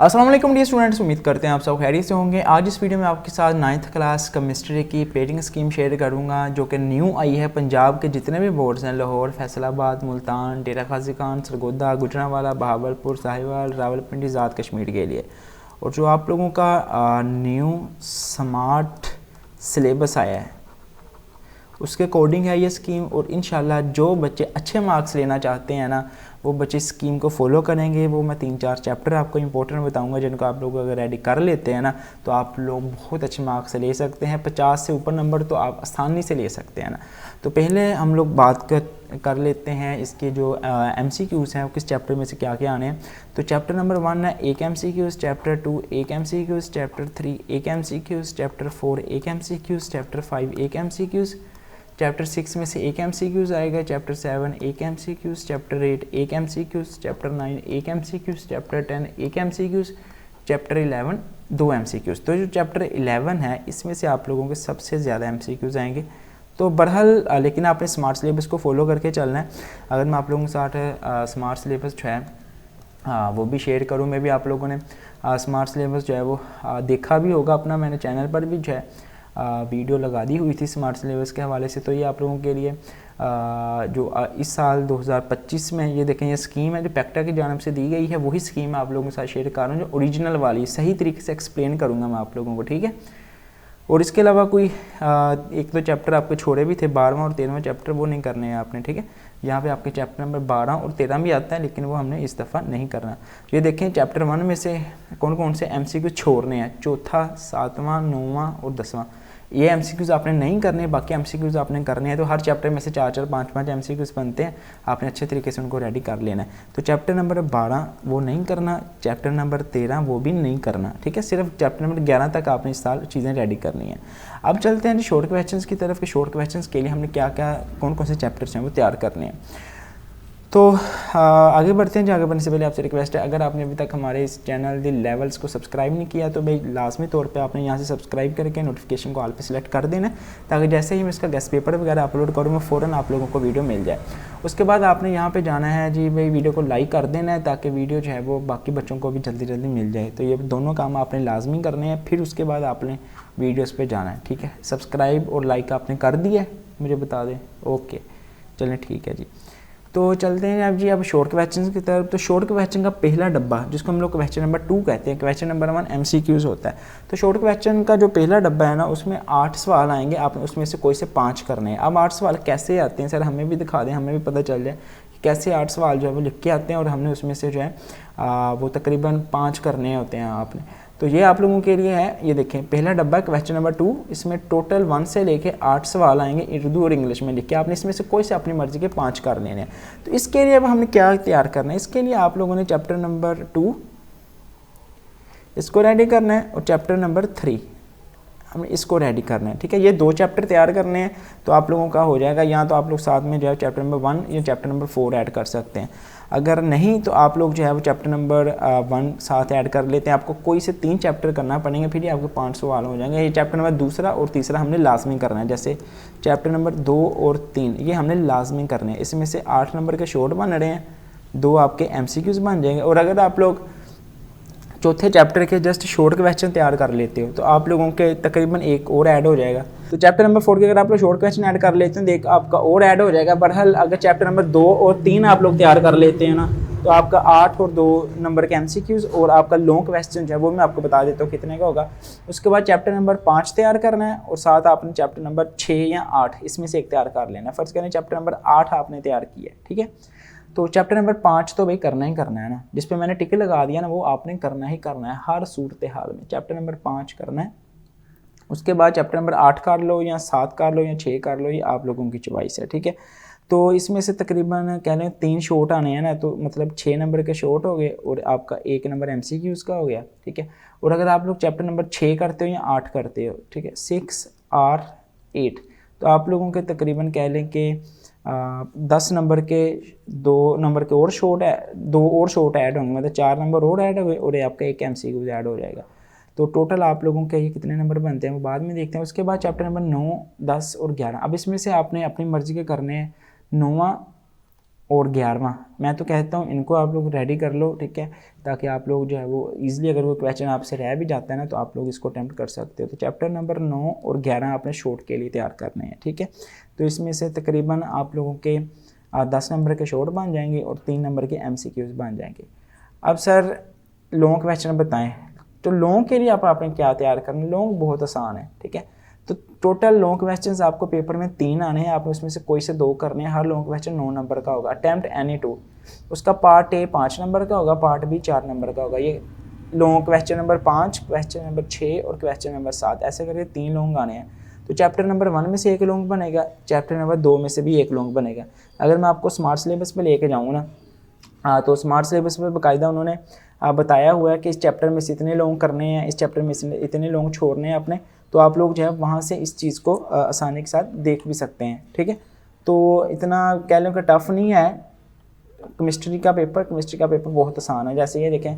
अस्सलाम वालेकुम dear students, उम्मीद करते हैं आप सब खैरियत से होंगे। आज इस वीडियो में आपके साथ 9th क्लास केमिस्ट्री की पेडिंग स्कीम शेयर करूंगा जो कि न्यू आई है। पंजाब के जितने भी बोर्ड्स हैं, लाहौर, फैसलाबाद, मुल्तान, डेरा गाजी खान, सरगोदा, गुजरांवाला, बहावलपुर, साहिवाल, रावलपिंडी, ज़ात कश्मीर के लिए, और जो आप लोगों का न्यू स्मार्ट सिलेबस आया है उसके अकॉर्डिंग है ये स्कीम। और इंशाल्लाह जो बच्चे अच्छे मार्क्स लेना चाहते हैं ना, वो बच्चे स्कीम को फॉलो करेंगे। वो मैं 3-4 चैप्टर आपको इंपॉर्टेंट बताऊंगा जिनको आप लोग अगर रेडी कर लेते हैं ना तो आप लोग बहुत अच्छे मार्क्स ले सकते हैं। 50 से ऊपर नंबर तो आप आसानी से ले सकते हैं ना। तो पहले हम लोग बात कर लेते हैं इसके जो MCQs हैं वो किस चैप्टर में से क्या क्या आने हैं। तो चैप्टर नंबर 1 है एक MCQs, चैप्टर 2 एक MCQs, चैप्टर 3 एक MCQs, चैप्टर 4 एक MCQs, चैप्टर 5 एक MCQs, चैप्टर 6 में से एक MCQs आएगा, चैप्टर 7 एक MCQs, चैप्टर 8 एक MCQs, चैप्टर 9 एक MCQs, चैप्टर 10 एक MCQs, चैप्टर 11 2 MCQs। तो जो चैप्टर 11 है इसमें से आप लोगों के सबसे ज़्यादा MCQs आएंगे। तो बहरहाल लेकिन आपने स्मार्ट सिलेबस को फॉलो करके चलना है। अगर मैं आप लोगों के साथ स्मार्ट सिलेबस जो है वो भी शेयर करूँ, मैं भी आप लोगों ने स्मार्ट सिलेबस जो है वो देखा भी होगा, अपना मैंने चैनल पर भी जो है वीडियो लगा दी हुई थी स्मार्ट सिलेबस के हवाले से। तो ये आप लोगों के लिए जो इस साल 2025 में ये देखें, ये स्कीम है जो पैक्टा की जानिब से दी गई है, वही स्कीम मैं आप लोगों के साथ शेयर कर रहा हूँ जो ओरिजिनल वाली, सही तरीके से एक्सप्लेन करूँगा मैं आप लोगों को, ठीक है। और इसके अलावा कोई एक दो चैप्टर आपके छोड़े भी थे, 12वां और 13वां चैप्टर, वो नहीं करने हैं आपने, ठीक है। यहाँ पे आपके चैप्टर नंबर 12 और 13 भी आता है, लेकिन वो हमने इस दफ़ा नहीं करना। ये देखें चैप्टर 1 में से कौन कौन से MCQ छोड़ने हैं, चौथा, 7वां, 9वां और 10वां। ये MCQs आपने नहीं करने, बाकी MCQs आपने करने हैं। तो हर चैप्टर में से 4-4, 5-5 MCQs बनते हैं, आपने अच्छे तरीके से उनको रेडी कर लेना है। तो चैप्टर नंबर 12 वो नहीं करना, चैप्टर नंबर 13 वो भी नहीं करना, ठीक है। सिर्फ चैप्टर नंबर 11 तक आपने इस साल चीज़ें रेडी करनी है। अब चलते हैं जी शॉर्ट क्वेश्चंस की तरफ। शॉर्ट क्वेश्चंस के लिए हमने क्या क्या कौन कौन से चैप्टर्स हैं वो तैयार करने हैं। तो आगे बढ़ते हैं। आगे बढ़ने से पहले आपसे रिक्वेस्ट है, अगर आपने अभी तक हमारे इस चैनल दी लेवल्स को सब्सक्राइब नहीं किया तो भाई लाजमी तौर पे आपने यहाँ से सब्सक्राइब करके नोटिफिकेशन को ऑल पे सिलेक्ट कर देना, ताकि जैसे ही मैं इसका गेस्ट पेपर वगैरह अपलोड करूँ मैं फ़ौरन आप लोगों को वीडियो मिल जाए। उसके बाद आपने यहाँ पर जाना है जी भाई, वीडियो को लाइक कर देना है ताकि वीडियो जो है वो बाकी बच्चों को भी जल्दी जल्दी मिल जाए। तो ये दोनों काम आपने लाजमी करने हैं, फिर उसके बाद आपने वीडियोज़ पर जाना है, ठीक है। सब्सक्राइब और लाइक आपने कर दिया है, मुझे बता दें, ओके चलें ठीक है जी। तो चलते हैं अब जी अब शॉर्ट क्वेश्चन की तरफ। तो शॉर्ट क्वेश्चन का पहला डब्बा जिसको हम लोग क्वेश्चन नंबर 2 कहते हैं, क्वेश्चन नंबर 1 MCQs होता है। तो शॉर्ट क्वेश्चन का जो पहला डब्बा है ना, उसमें 8 सवाल आएंगे, आपने उसमें से कोई से 5 करने हैं। अब 8 सवाल कैसे आते हैं सर, हमें भी दिखा दें, हमें भी पता चल जाए कि कैसे 8 सवाल जो है वो लिख के आते हैं, और हमने उसमें से जो है वो तकरीबन 5 करने होते हैं आपने। तो ये आप लोगों के लिए है। ये देखें पहला डब्बा क्वेश्चन नंबर 2, इसमें टोटल 1 से लेके 8 सवाल आएंगे उर्दू और इंग्लिश में लिख के, आपने इसमें से कोई से अपनी मर्जी के 5 कर लेने हैं। तो इसके लिए अब हमने क्या तैयार करना है, इसके लिए आप लोगों ने चैप्टर नंबर 2 इसको रेडी करना है, और चैप्टर नंबर 3 हमें इसको रेडी करना है, ठीक है। ये 2 चैप्टर तैयार करने हैं तो आप लोगों का हो जाएगा। या तो आप लोग साथ में जो है चैप्टर नंबर 1 या चैप्टर नंबर 4 ऐड कर सकते हैं। अगर नहीं तो आप लोग जो है वो चैप्टर नंबर 1 साथ ऐड कर लेते हैं। आपको कोई से 3 चैप्टर करना पड़ेंगे, फिर ये आपके 5 सवाल हो जाएंगे। ये चैप्टर नंबर 2 और 3 हमने लाजमी करना है। जैसे चैप्टर नंबर 2 और 3 ये हमने लाजमी करने हैं। इसमें से 8 नंबर के शॉर्ट बन रहे हैं, 2 आपके MCQs बन जाएंगे। और अगर आप लोग चौथे चैप्टर के जस्ट शॉर्ट क्वेश्चन तैयार कर लेते हो तो आप लोगों के तकरीबन एक और ऐड हो जाएगा। तो चैप्टर नंबर 4 के अगर आप लोग शॉर्ट क्वेश्चन ऐड कर लेते हैं तो एक आपका और ऐड हो जाएगा। बहरहाल अगर चैप्टर नंबर 2 और 3 आप लोग तैयार कर लेते हैं ना, तो आपका 8 और 2 नंबर के MCQs और आपका लॉन्ग क्वेश्चन जो है वो मैं आपको बता देता हूँ कितने का होगा। उसके बाद चैप्टर नंबर 5 तैयार करना है, और साथ आपने चैप्टर नंबर 6 या 8 इसमें से एक तैयार कर लेना है। फर्ज करें चैप्टर नंबर 8 आपने तैयार किया है, ठीक है। तो चैप्टर नंबर 5 तो भाई करना ही करना है ना, जिस पे मैंने टिक लगा दिया ना वो आपने करना ही करना है हर सूरत हाल में। चैप्टर नंबर 5 करना है। उसके बाद चैप्टर नंबर 8 कर लो या 7 कर लो या 6 कर लो, ये आप लोगों की चॉइस है, ठीक है। तो इसमें से तकरीबन कह लें 3 शॉर्ट आने हैं ना, तो मतलब 6 नंबर के शॉर्ट हो गए और आपका 1 नंबर MCQs का हो गया, ठीक है। और अगर आप लोग चैप्टर नंबर 6 करते हो या 8 करते हो, ठीक है, 6 और 8, तो आप लोगों के तकरीबन कह लें कि 10 नंबर के 2 नंबर के और शॉर्ट है, 2 और शॉर्ट ऐड होंगे, मतलब 4 नंबर और ऐड हो गए, और आपका 1 MCQ ऐड हो जाएगा। तो टोटल आप लोगों के ये कितने नंबर बनते हैं वो बाद में देखते हैं। उसके बाद चैप्टर नंबर 9, 10 और 11, अब इसमें से आपने अपनी मर्ज़ी के करने हैं। 9वां और 11वां, मैं तो कहता हूँ इनको आप लोग रेडी कर लो, ठीक है, ताकि आप लोग जो है वो ईज़िली अगर वो क्वेश्चन आपसे रह भी जाता है ना तो आप लोग इसको अटैम्प्ट कर सकते हो। तो चैप्टर नंबर 9 और 11 आपने शॉर्ट के लिए तैयार करने हैं, ठीक है। तो इसमें से तकरीबन आप लोगों के 10 नंबर के शॉर्ट बन जाएंगे और 3 नंबर के MCQs बन जाएंगे। अब सर लॉन्ग क्वेश्चन बताएं, तो लॉन्ग के लिए आपने क्या तैयार करना है? लॉन्ग बहुत आसान है, ठीक है। तो टोटल लॉन्ग क्वेश्चंस आपको पेपर में 3 आने हैं, आपने उसमें से कोई से 2 करने हैं। हर लॉन्ग क्वेश्चन 9 नंबर का होगा, अटैम्प्ट एनी 2। उसका पार्ट ए 5 नंबर का होगा, पार्ट बी 4 नंबर का होगा। ये long question number 5, question number 6 और क्वेश्चन नंबर 7, ऐसे करके 3 लॉन्ग आने हैं। तो चैप्टर नंबर 1 में से एक लॉन्ग बनेगा, चैप्टर नंबर 2 में से भी एक लॉन्ग बनेगा। अगर मैं आपको स्मार्ट सिलेबस पे लेके जाऊँ ना, तो स्मार्ट सिलेबस में बाकायदा उन्होंने बताया हुआ है कि इस चैप्टर में से इतने लॉन्ग करने हैं, इस चैप्टर में से इतने लॉन्ग छोड़ने हैं अपने। तो आप लोग जो है वहाँ से इस चीज़ को आसानी के साथ देख भी सकते हैं, ठीक है। तो इतना कह लो कि टफ़ नहीं है केमिस्ट्री का पेपर बहुत आसान है। जैसे ये देखें,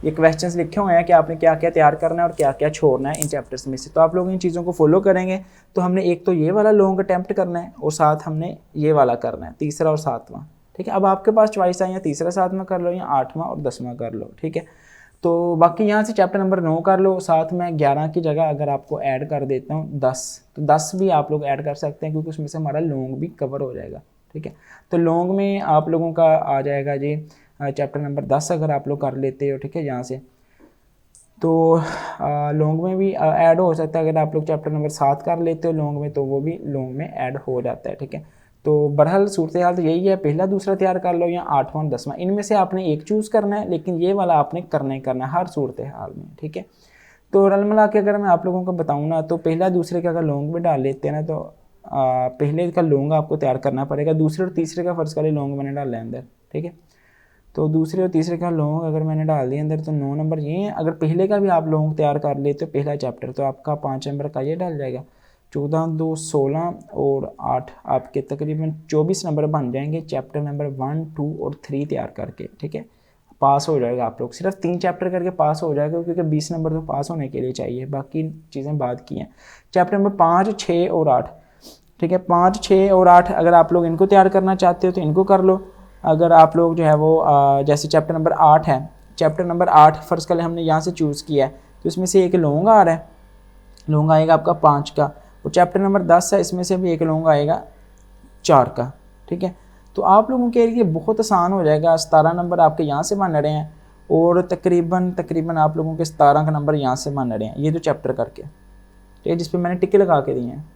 ये क्वेश्चंस लिखे हुए हैं कि आपने क्या क्या तैयार करना है और क्या क्या छोड़ना है इन चैप्टर्स में से। तो आप लोग इन चीज़ों को फॉलो करेंगे तो हमने एक तो ये वाला लॉन्ग अटैम्प्ट करना है और साथ हमने ये वाला करना है, तीसरा और 7वां, ठीक है। अब आपके पास चॉइस है या तीसरा 7वां कर लो या 8वां और 10वां कर लो, ठीक है। तो बाकी यहाँ से चैप्टर नंबर 9 कर लो, साथ में 11 की जगह अगर आपको ऐड कर देता हूँ 10, तो 10 भी आप लोग ऐड कर सकते हैं क्योंकि उसमें से हमारा लॉन्ग भी कवर हो जाएगा, ठीक है। तो लॉन्ग में आप लोगों का आ जाएगा जी चैप्टर नंबर 10 अगर आप लोग कर लेते हो, ठीक है, यहाँ से। तो लॉन्ग में भी ऐड हो सकता है। अगर आप लोग चैप्टर नंबर 7 कर लेते हो लॉन्ग में तो वो भी लॉन्ग में ऐड हो जाता है, ठीक है। तो बहरहाल सूरत हाल तो यही है, पहला दूसरा तैयार कर लो या 8वां और 10वां, इनमें से आपने एक चूज़ करना है, लेकिन ये वाला आपने करना ही करना है हर सूरत हाल में, ठीक है। तो रल मिला के अगर मैं आप लोगों को बताऊँ ना, तो पहला दूसरे का अगर लॉन्ग में डाल लेते हैं ना तो पहले का लॉन्ग आपको तैयार करना पड़ेगा, दूसरे और तीसरे का फ़र्ज़ करें लॉन्ग मैंने डाला है अंदर, ठीक है। तो दूसरे और तीसरे का लॉन्ग अगर मैंने डाल दिया अंदर तो 9 नंबर ये हैं। अगर पहले का भी आप लॉन्ग तैयार कर लेते हो पहला चैप्टर तो आपका 5 नंबर का ये डाल जाएगा, 14, 2, 16 और 8 आपके तकरीबन 24 नंबर बन जाएंगे चैप्टर नंबर 1, 2 और 3 तैयार करके, ठीक है। पास हो जाएगा आप लोग, सिर्फ 3 चैप्टर करके पास हो जाएगा क्योंकि 20 नंबर तो पास होने के लिए चाहिए, बाकी चीज़ें बात की हैं। चैप्टर नंबर 5, 6 और 8, ठीक है, 5, 6 और 8 अगर आप लोग इनको तैयार करना चाहते हो तो इनको कर लो। अगर आप लोग जो है वो जैसे चैप्टर नंबर 8 है, चैप्टर नंबर 8 फ़र्ज़ कर हमने यहाँ से चूज़ किया है तो इसमें से एक लॉन्ग आ रहा है, लॉन्ग आएगा आपका 5 का, और चैप्टर नंबर 10 है इसमें से भी एक लॉन्ग आएगा 4 का, ठीक है। तो आप लोगों के लिए बहुत आसान हो जाएगा। 17 नंबर आपके यहाँ से बन रहे हैं और तकरीबन आप लोगों के 17 का नंबर यहाँ से बन रहे हैं, ये जो चैप्टर करके, ठीक है, जिस पर मैंने टिके लगा के दिए हैं।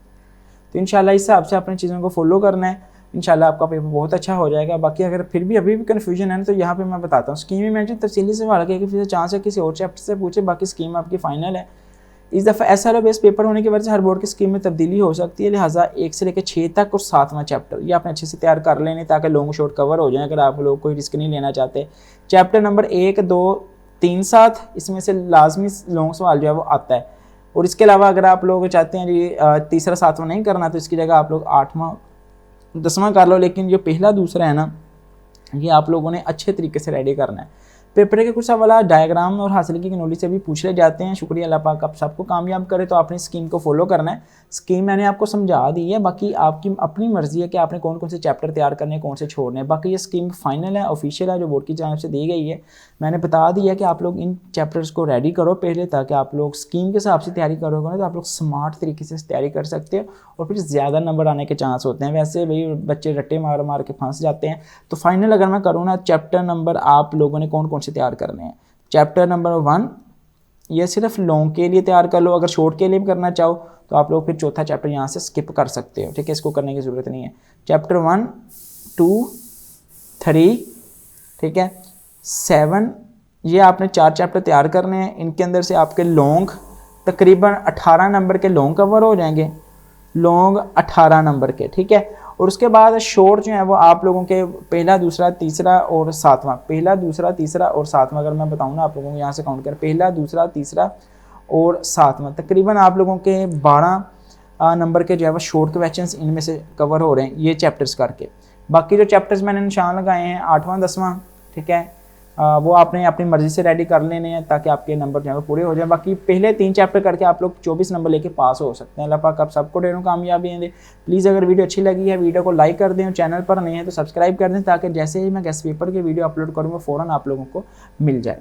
तो इंशाल्लाह इस हिसाब से अपनी चीज़ों को फॉलो करना है, इंशाल्लाह आपका पेपर बहुत अच्छा हो जाएगा। बाकी अगर फिर भी अभी भी कन्फ्यूजन है ना तो यहाँ पे मैं बताता हूँ, स्कीम में मैंने तफसीली सवाल किया कि फिर चांस है किसी और चैप्टर से पूछे, बाकी स्कीम आपकी फ़ाइनल है। इस दफ़ा SRO बेस्ड पेपर होने की वजह से हर बोर्ड की स्कीम में तब्दीली हो सकती है, लिहाजा 1 से लेकर 6 तक और 7वां चैप्टर ये आपने अच्छे से तैयार कर लेने ताकि लॉन्ग शॉर्ट कवर हो जाए अगर आप लोग कोई रिस्क नहीं लेना चाहते। चैप्टर नंबर 1, 2, 3, 7 इसमें से लाजमी लॉन्ग सवाल जो है वो आता है। और इसके अलावा अगर आप लोग चाहते हैं जी तीसरा 7वां नहीं करना तो इसकी जगह आप लोग 8वां 10वां कर लो, लेकिन जो पहला दूसरा है ना ये आप लोगों ने अच्छे तरीके से रेडी करना है। पेपर के कुछ सवाल डायग्राम और हासिल की नॉलेज से भी पूछ ले जाते हैं। शुक्रिया अल्लाह पाक आप सबको कामयाब करे। तो आपने स्कीम को फॉलो करना है, स्कीम मैंने आपको समझा दी है, बाकी आपकी अपनी मर्जी है कि आपने कौन कौन से चैप्टर तैयार करने हैं, कौन से छोड़ने हैं। बाकी ये स्कीम फाइनल है, ऑफिशियल है, जो बोर्ड की जानिब से दी गई है। मैंने बता दिया कि आप लोग इन चैप्टर्स को रेडी करो पहले, ताकि आप लोग स्कीम के हिसाब से तैयारी करोगे ना तो आप लोग स्मार्ट तरीके से तैयारी कर सकते हो और फिर ज़्यादा नंबर आने के चांस होते हैं। वैसे भाई बच्चे रट्टे मार मार के फंस जाते हैं। तो फाइनल अगर मैं करूँ ना, चैप्टर नंबर आप लोगों ने कौन कौन से तैयार करने हैं। चैप्टर नंबर 1 ये सिर्फ लॉन्ग के लिए तैयार कर लो, अगर शॉर्ट के लिए भी करना चाहो तो आप लोग फिर चौथा चैप्टर यहाँ से स्किप कर सकते हो, ठीक है, इसको करने की ज़रूरत नहीं है। चैप्टर 1, 2, 3, ठीक है, 7 ये आपने 4 चैप्टर तैयार करने हैं। इनके अंदर से आपके लॉन्ग तकरीबन 18 नंबर के लॉन्ग कवर हो जाएंगे, लॉन्ग 18 नंबर के, ठीक है। और उसके बाद शॉर्ट जो है वो आप लोगों के पहला दूसरा तीसरा और 7वां, पहला दूसरा तीसरा और 7वां अगर मैं बताऊँ ना आप लोगों को यहाँ से काउंट कर, पहला दूसरा तीसरा और 7वां तकरीबन आप लोगों के 12 नंबर के जो है वो शॉर्ट क्वेश्चंस इनमें से कवर हो रहे हैं ये चैप्टर्स करके। बाकी जो चैप्टर्स मैंने निशान लगाए हैं 8वां 10वां, ठीक है, वो आपने अपनी मर्ज़ी से रेडी कर लेने हैं ताकि आपके नंबर जो है पूरे हो जाए। बाकी पहले 3 चैप्टर करके आप लोग 24 नंबर लेके पास हो सकते हैं। अल्लाह पाक आप सबको ढेरों कामयाबी दे। प्लीज़ अगर वीडियो अच्छी लगी है वीडियो को लाइक कर दें और चैनल पर नए हैं तो सब्सक्राइब कर दें ताकि जैसे ही मैं गेस्ट पेपर की वीडियो अपलोड करूँगा फ़ौरन आप लोगों को मिल जाए।